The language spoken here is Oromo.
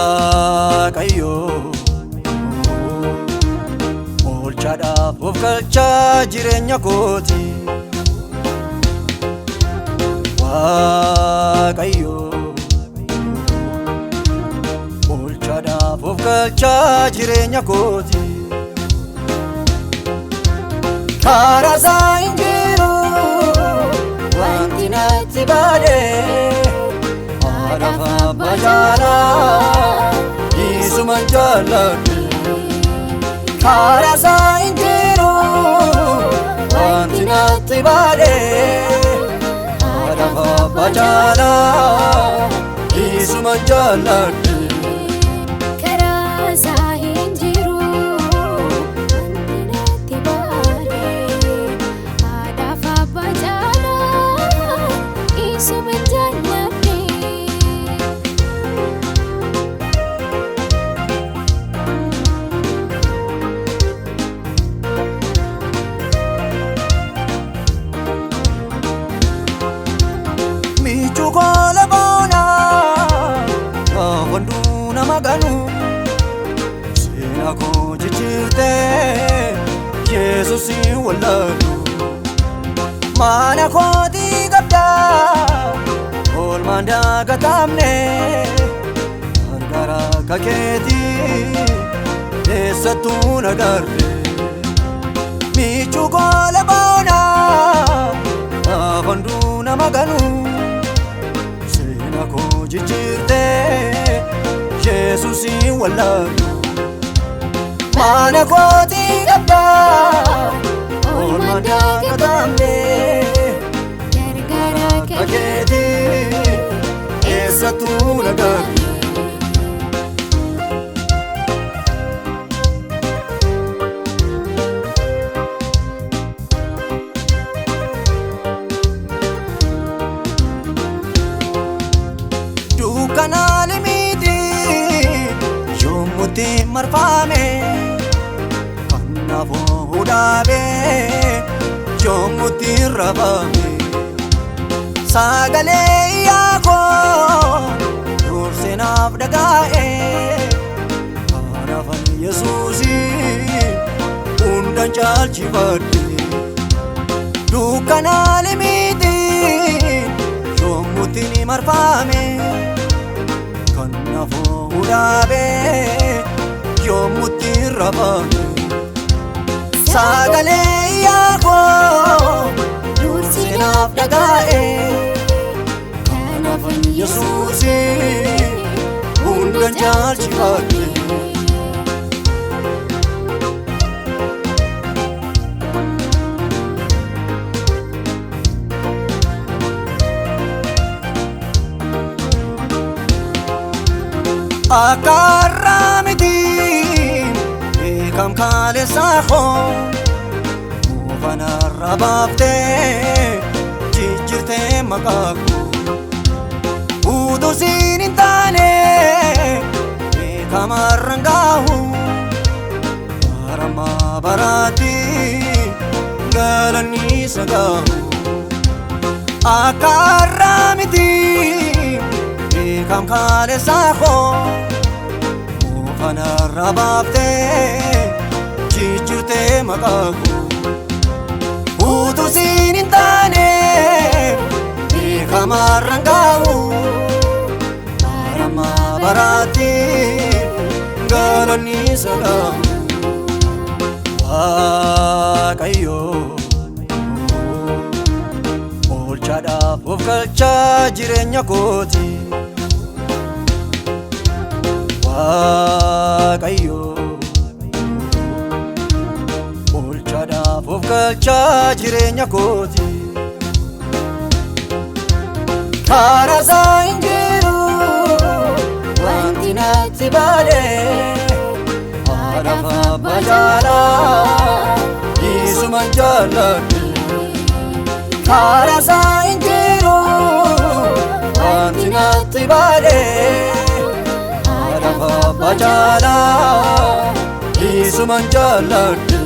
Waaqayyo oolchaadhaaf of galchaa jireenya kooti. Waaqayyo oolchaadhaaf of galchaa jireenya kooti. Karaa isaa hin jiru wanti natti baadhee Arafa bajala Isuma jalladhe Karaa isaa hin jiru wanti natti baadhee Arafa bajala Isuma jalladhe Karaa isaa hin jiru wanti natti baadhee Arafa bajala Isuma jalladhe Chukola bona Wanduna maganu Sina ko jichirte Jesus walladu Mana ko di gabda Ol manda gatamne Argara kaketi Esatu nagarre Mi chukola bona Wanduna maganu Ko jichirte Jesus walladu Mana ko ti gabda Ol manda gatamne Gargara kaketi Esatu nagarre Kanale miti Yumuti marfame Kanafo hudabe Yumuti rabame Sagale yako Dursenaf dagae Kanafan Yesusi Undan chalchivade Dukanale miti Yumuti marfame Kanafo hudabe Yomuti rabame Sagale yako Dursenaf dagae Kanafan Yesusi Undan chalchivade Akaramiti Ekam kale sakho Ufana rabafte Chichirte makaku Udo sinintane Ekam arrangahu Parama barati Galani sagahu Akaramiti Ekam kale sakho Ufana rabafte Chichirte makaku Udu sinintane Ekam arrangahu Parama barati Galani sagahu Waaqayyo Oolchaadhaaf of galchaa jireenya kooti. Waaqayyo oolchaadhaaf of galchaa jireenya kooti. Karaa isaa hin jiru wanti natti baadhee Arafa bajala Isuma jalladhe Karaa isaa hin jiru wanti natti baadhee Arafa bajala suman jaalladhe